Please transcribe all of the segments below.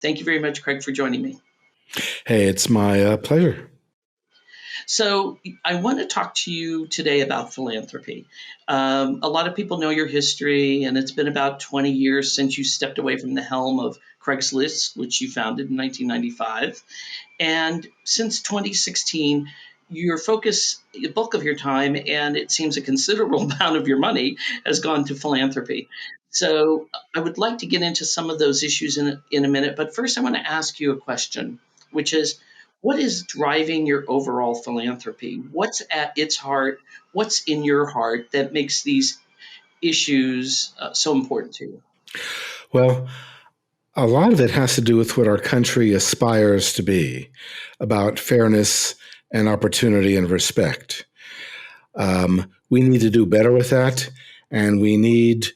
Thank you very much, Craig, for joining me. Hey, it's my pleasure. So, I want to talk to you today about philanthropy. A lot of people know your history, and it's been about 20 years since you stepped away from the helm of Craigslist, which you founded in 1995. And since 2016, your focus, the bulk of your time, and it seems a considerable amount of your money has gone to philanthropy. So I would like to get into some of those issues in a minute. But first, I want to ask you a question, which is what is driving your overall philanthropy? What's at its heart? What's in your heart that makes these issues so important to you? Well, a lot of it has to do with what our country aspires to be about fairness and opportunity and respect. We need to do better with that, and we need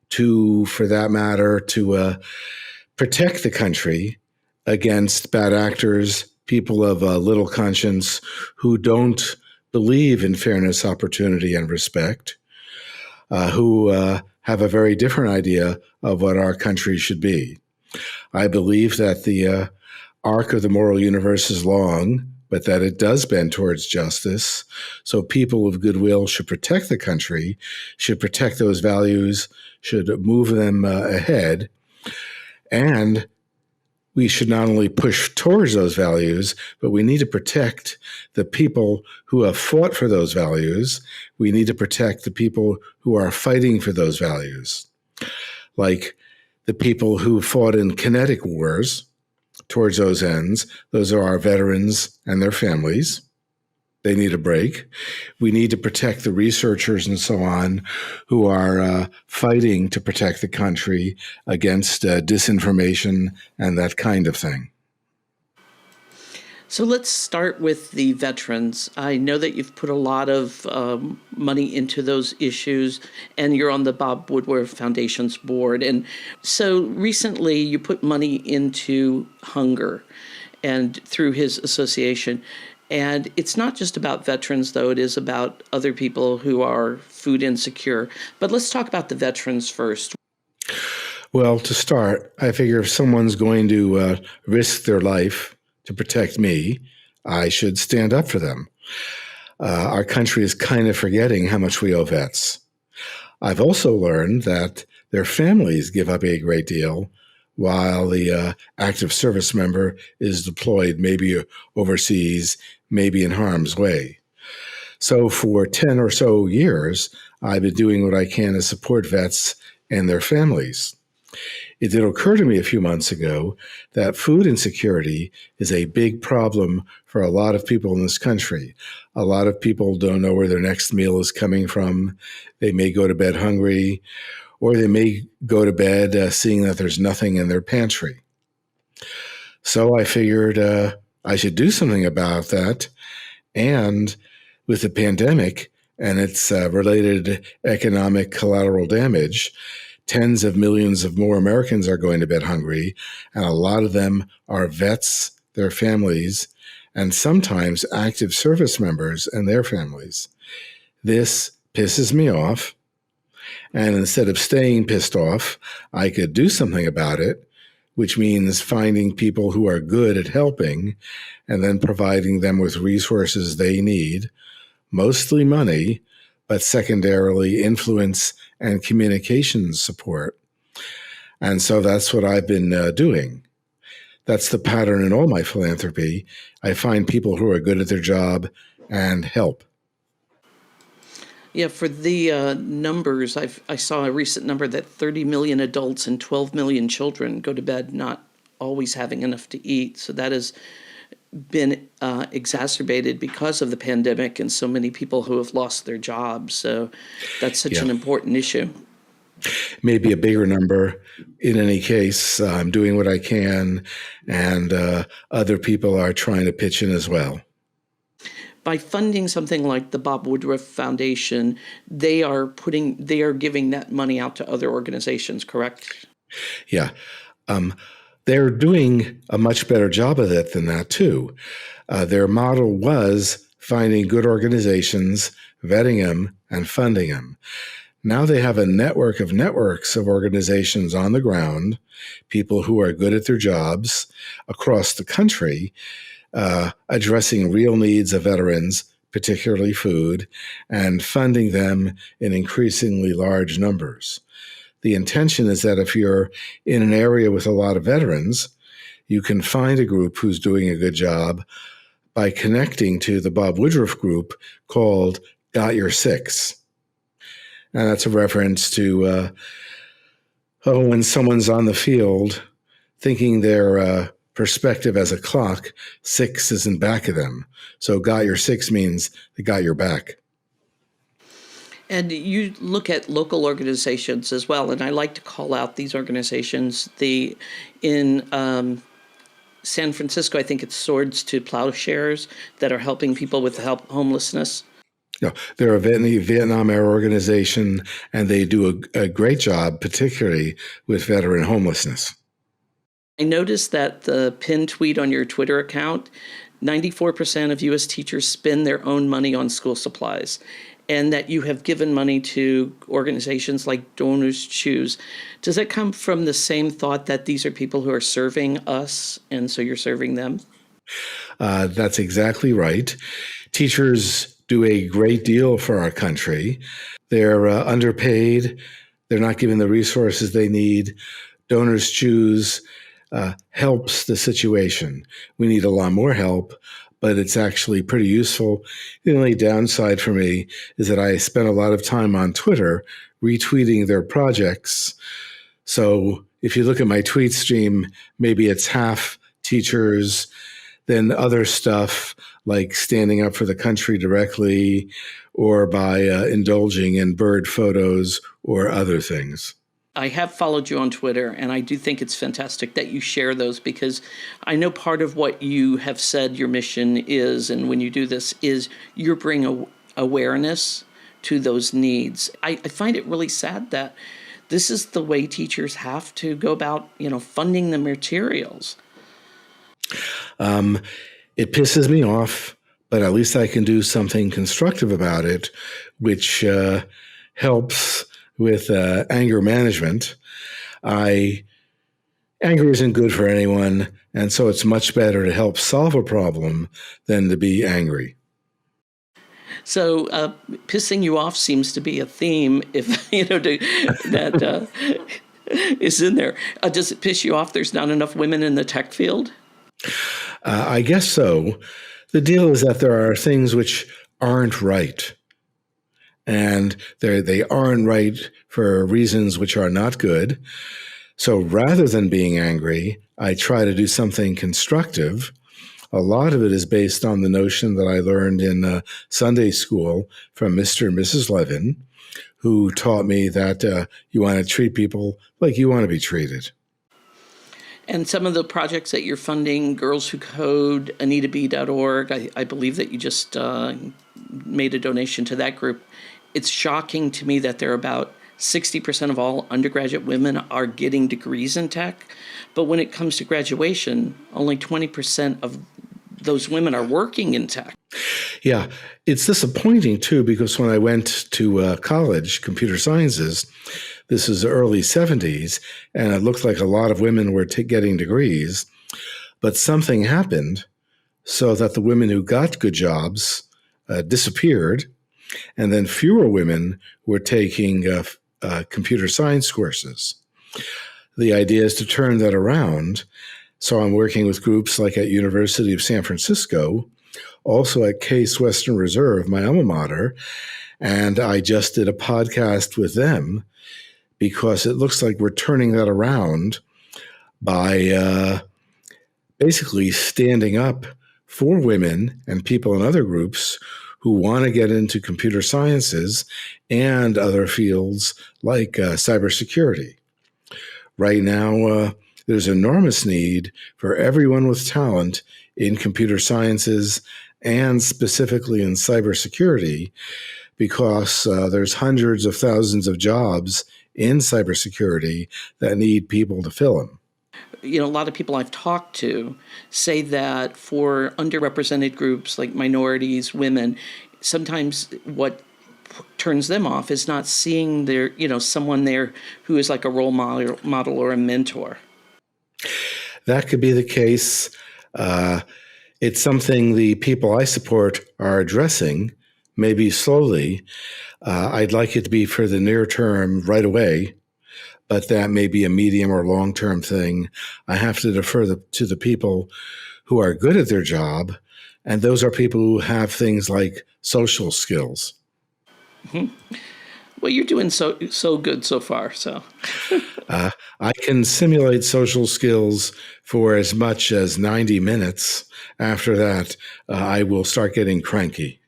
to, for that matter, to protect the country against bad actors, people of little conscience who don't believe in fairness, opportunity, and respect, who have a very different idea of what our country should be. I believe that the arc of the moral universe is long, but that it does bend towards justice. So people of goodwill should protect the country, should protect those values, should move them ahead. And we should not only push towards those values, but we need to protect the people who have fought for those values. We need to protect the people who are fighting for those values, like the people who fought in kinetic wars towards those ends. Those are our veterans and their families. They need a break. We need to protect the researchers and so on who are fighting to protect the country against disinformation and that kind of thing. So let's start with the veterans. I know that you've put a lot of money into those issues, and you're on the Bob Woodward Foundation's board. And so recently you put money into hunger and through his association. And it's not just about veterans, though. It is about other people who are food insecure. But let's talk about the veterans first. Well, to start, I figure if someone's going to risk their life to protect me, I should stand up for them. Our country is kind of forgetting how much we owe vets. I've also learned that their families give up a great deal while the active service member is deployed, maybe overseas, maybe in harm's way. So for 10 or so years, I've been doing what I can to support vets and their families. It did occur to me a few months ago that food insecurity is a big problem for a lot of people in this country. A lot of people don't know where their next meal is coming from. They may go to bed hungry, or they may go to bed seeing that there's nothing in their pantry. So I figured I should do something about that. And with the pandemic and its related economic collateral damage, tens of millions of more Americans are going to bed hungry, and a lot of them are vets, their families, and sometimes active service members and their families. This pisses me off, and instead of staying pissed off, I could do something about it, which means finding people who are good at helping and then providing them with resources they need, mostly money, but secondarily influence and communications support. And so that's what I've been doing. That's the pattern in all my philanthropy. I find people who are good at their job and help. Yeah, for the numbers, I saw a recent number that 30 million adults and 12 million children go to bed not always having enough to eat. So that has been exacerbated because of the pandemic and so many people who have lost their jobs. So that's such an important issue. Maybe a bigger number. In any case, I'm doing what I can, and other people are trying to pitch in as well. By funding something like the Bob Woodruff Foundation, they are giving that money out to other organizations, correct? Yeah. They're doing a much better job of it than that, too. Their model was finding good organizations, vetting them, and funding them. Now they have a network of networks of organizations on the ground, people who are good at their jobs across the country, addressing real needs of veterans, particularly food, and funding them in increasingly large numbers. The intention is that if you're in an area with a lot of veterans, you can find a group who's doing a good job by connecting to the Bob Woodruff group called Got Your Six. And that's a reference to when someone's on the field thinking their perspective as a clock, six is in back of them. So got your six means they got your back. And you look at local organizations as well, and I like to call out these organizations. In San Francisco, I think it's Swords to Plowshares that are helping people with homelessness. No, they're a Vietnam era organization, and they do a great job, particularly with veteran homelessness. I noticed that the pinned tweet on your Twitter account, 94% of U.S. teachers spend their own money on school supplies, and that you have given money to organizations like Donors Choose. Does that come from the same thought that these are people who are serving us, and so you're serving them? That's exactly right. Teachers do a great deal for our country. They're underpaid. They're not given the resources they need. Donors Choose helps the situation. We need a lot more help, but it's actually pretty useful. The only downside for me is that I spend a lot of time on Twitter retweeting their projects. So if you look at my tweet stream, maybe it's half teachers, then other stuff like standing up for the country directly, or by indulging in bird photos or other things. I have followed you on Twitter, and I do think it's fantastic that you share those, because I know part of what you have said your mission is, and when you do this, is you're bringing awareness to those needs. I find it really sad that this is the way teachers have to go about, funding the materials. It pisses me off, but at least I can do something constructive about it, which helps with anger management. Anger isn't good for anyone, and so it's much better to help solve a problem than to be angry. So pissing you off seems to be a theme, if that is in there. Does it piss you off there's not enough women in the tech field? I guess so. The deal is that there are things which aren't right. And they aren't right for reasons which are not good. So rather than being angry, I try to do something constructive. A lot of it is based on the notion that I learned in Sunday school from Mr. and Mrs. Levin, who taught me that you want to treat people like you want to be treated. And some of the projects that you're funding, Girls Who Code, AnitaB.org, I believe that you just made a donation to that group. It's shocking to me that there are about 60% of all undergraduate women are getting degrees in tech. But when it comes to graduation, only 20% of those women are working in tech. Yeah, it's disappointing, too, because when I went to college, computer sciences, this is the early 70s, and it looked like a lot of women were getting degrees. But something happened so that the women who got good jobs disappeared, and then fewer women were taking computer science courses. The idea is to turn that around. So I'm working with groups like at University of San Francisco, also at Case Western Reserve, my alma mater, and I just did a podcast with them because it looks like we're turning that around by basically standing up for women and people in other groups who want to get into computer sciences and other fields like cybersecurity. Right now, there's enormous need for everyone with talent in computer sciences and specifically in cybersecurity, because there's hundreds of thousands of jobs in cybersecurity that need people to fill them. A lot of people I've talked to say that for underrepresented groups like minorities, women, sometimes what turns them off is not seeing their, someone there who is like a role model or a mentor. That could be the case. It's something the people I support are addressing, maybe slowly. I'd like it to be for the near term right away, but that may be a medium or long-term thing. I have to defer to the people who are good at their job, and those are people who have things like social skills. Mm-hmm. Well, you're doing so good so far. So I can simulate social skills for as much as 90 minutes. After that, I will start getting cranky.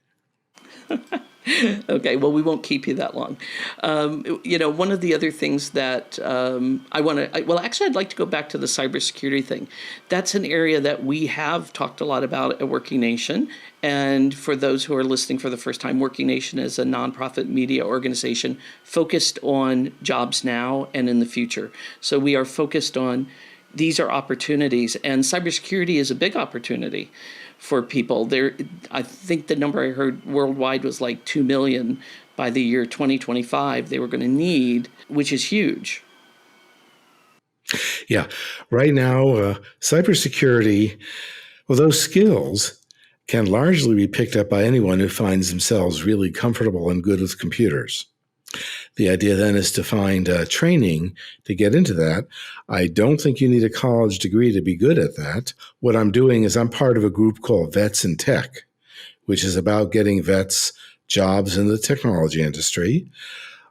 Okay, well, we won't keep you that long. One of the other things that I'd like to go back to the cybersecurity thing. That's an area that we have talked a lot about at WorkingNation. And for those who are listening for the first time, WorkingNation is a nonprofit media organization focused on jobs now and in the future. So we are focused on these are opportunities, and cybersecurity is a big opportunity for people. I think the number I heard worldwide was like 2 million by the year 2025 they were going to need, which is huge. Yeah. Right now, cybersecurity, well, those skills can largely be picked up by anyone who finds themselves really comfortable and good with computers. The idea then is to find training to get into that. I don't think you need a college degree to be good at that. What I'm doing is I'm part of a group called Vets in Tech, which is about getting vets jobs in the technology industry.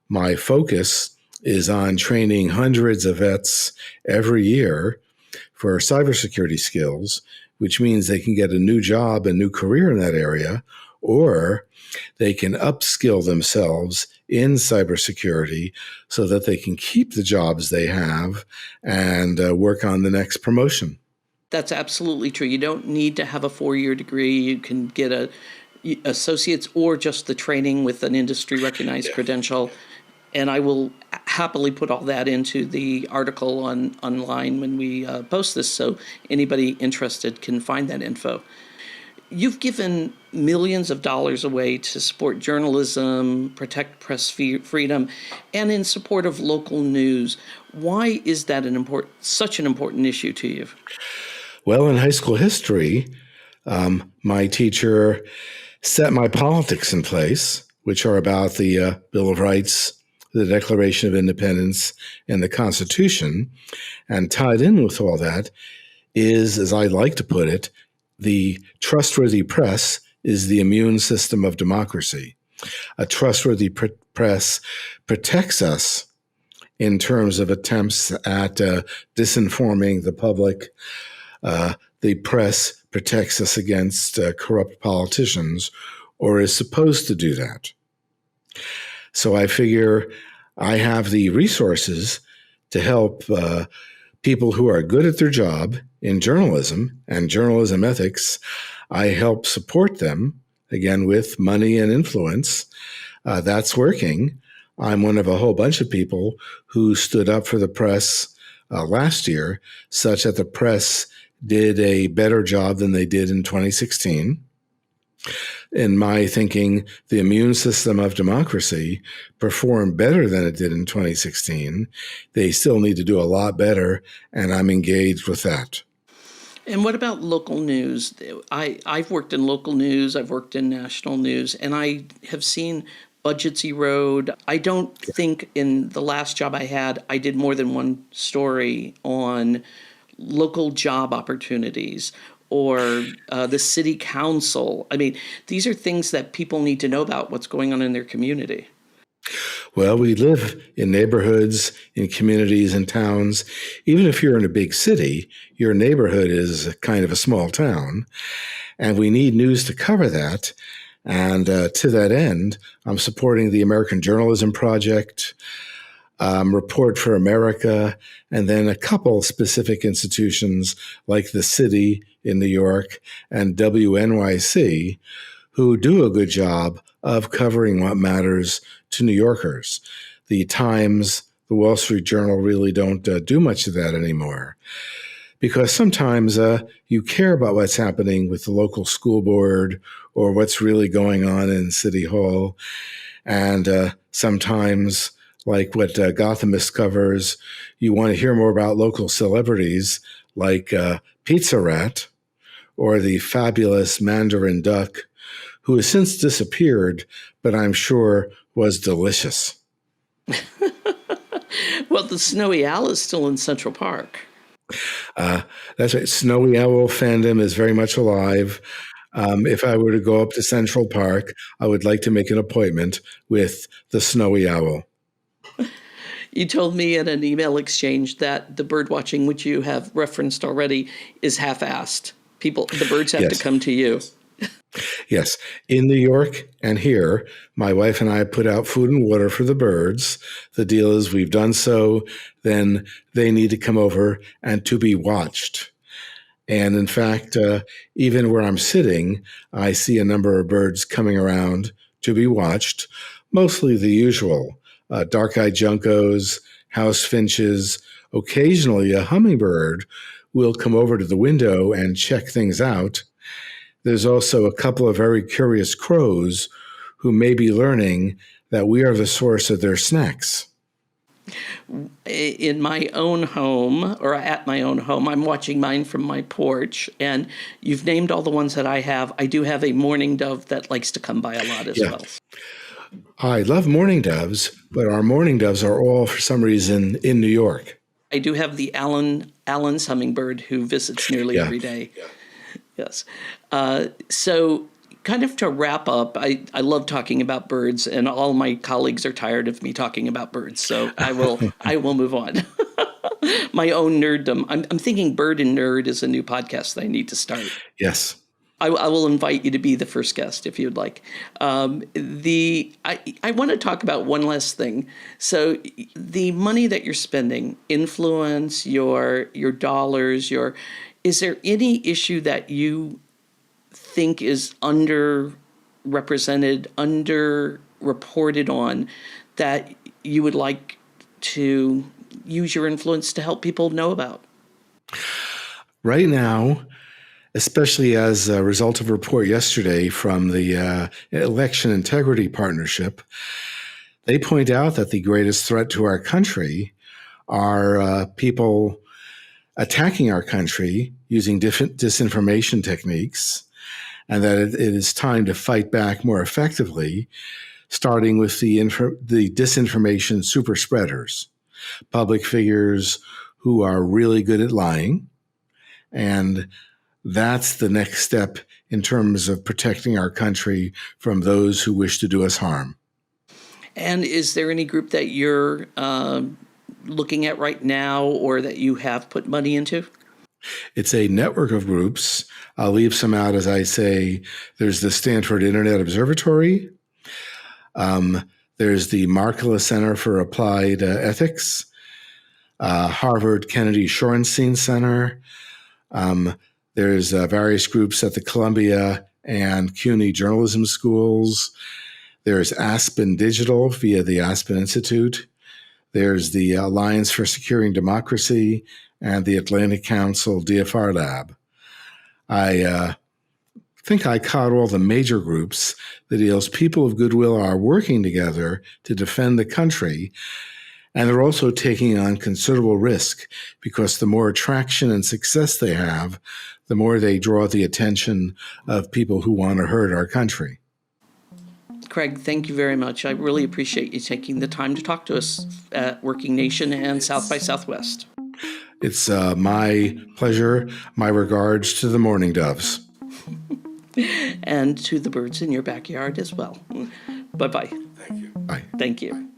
My focus is on training hundreds of vets every year for cybersecurity skills, which means they can get a new job, a new career in that area, or they can upskill themselves in cybersecurity so that they can keep the jobs they have and work on the next promotion. That's absolutely true. You don't need to have a 4-year degree. You can get a associate's or just the training with an industry recognized credential. And I will happily put all that into the article online when we post this, so anybody interested can find that info. You've given millions of dollars away to support journalism, protect press freedom, and in support of local news. Why is that such an important issue to you? Well, in high school history, my teacher set my politics in place, which are about the Bill of Rights, the Declaration of Independence, and the Constitution. And tied in with all that is, as I like to put it, the trustworthy press is the immune system of democracy. A trustworthy press protects us in terms of attempts at disinforming the public. The press protects us against corrupt politicians, or is supposed to do that. So I figure I have the resources to help people who are good at their job in journalism and journalism ethics. I help support them, again, with money and influence. That's working. I'm one of a whole bunch of people who stood up for the press last year, such that the press did a better job than they did in 2016. In my thinking, the immune system of democracy performed better than it did in 2016. They still need to do a lot better, and I'm engaged with that. And what about local news? I've worked in local news, I've worked in national news, and I have seen budgets erode. I don't think in the last job I had, I did more than one story on local job opportunities or the city council. I mean, these are things that people need to know about what's going on in their community. Well, we live in neighborhoods, in communities, and towns. Even if you're in a big city, your neighborhood is kind of a small town, and we need news to cover that. And to that end, I'm supporting the American Journalism Project, Report for America, and then a couple specific institutions like the City in New York and WNYC, who do a good job of covering what matters to New Yorkers. The Times, the Wall Street Journal really don't do much of that anymore, because sometimes you care about what's happening with the local school board or what's really going on in City Hall. And sometimes, like what Gothamist covers, you want to hear more about local celebrities like Pizza Rat or the fabulous Mandarin Duck, who has since disappeared, but I'm sure was delicious. Well, the Snowy Owl is still in Central Park. That's right. Snowy Owl fandom is very much alive. If I were to go up to Central Park, I would like to make an appointment with the Snowy Owl. You told me in an email exchange that the bird watching, which you have referenced already, is half-assed. The birds have to come to you. Yes. In New York and here, my wife and I put out food and water for the birds. The deal is we've done so, then they need to come over and to be watched. And in fact, even where I'm sitting, I see a number of birds coming around to be watched, mostly the usual, dark-eyed juncos, house finches. Occasionally, a hummingbird will come over to the window and check things out. There's also a couple of very curious crows who may be learning that we are the source of their snacks. In my own home, or at my own home, I'm watching mine from my porch, and you've named all the ones that I have. I do have a mourning dove that likes to come by a lot as well. I love mourning doves, but our mourning doves are all, for some reason, in New York. I do have the Allen's hummingbird who visits nearly every day. Yes. So kind of to wrap up, I love talking about birds, and all my colleagues are tired of me talking about birds. So I will move on. My own nerddom. I'm thinking Bird and Nerd is a new podcast that I need to start. Yes. I will invite you to be the first guest if you'd like. I want to talk about one last thing. So the money that you're spending, influence, your dollars, is there any issue that you think is underrepresented, underreported on, that you would like to use your influence to help people know about? Right now, especially as a result of a report yesterday from the Election Integrity Partnership, they point out that the greatest threat to our country are people attacking our country using different disinformation techniques, and that it is time to fight back more effectively, starting with the disinformation super spreaders, public figures who are really good at lying. And that's the next step in terms of protecting our country from those who wish to do us harm. And is there any group that you're looking at right now, or that you have put money into? It's a network of groups. I'll leave some out as I say. There's the Stanford Internet Observatory. There's the Markkula Center for Applied Ethics, Harvard Kennedy Shorenstein Center. There's various groups at the Columbia and CUNY journalism schools. There's Aspen Digital via the Aspen Institute. There's the Alliance for Securing Democracy and the Atlantic Council DFR Lab. I think I caught all the major groups that deals people of goodwill are working together to defend the country, and they're also taking on considerable risk, because the more traction and success they have, the more they draw the attention of people who want to hurt our country. Craig, thank you very much. I really appreciate you taking the time to talk to us at WorkingNation and South by Southwest. It's my pleasure. My regards to the mourning doves. And to the birds in your backyard as well. Bye-bye. Thank you. Bye. Thank you.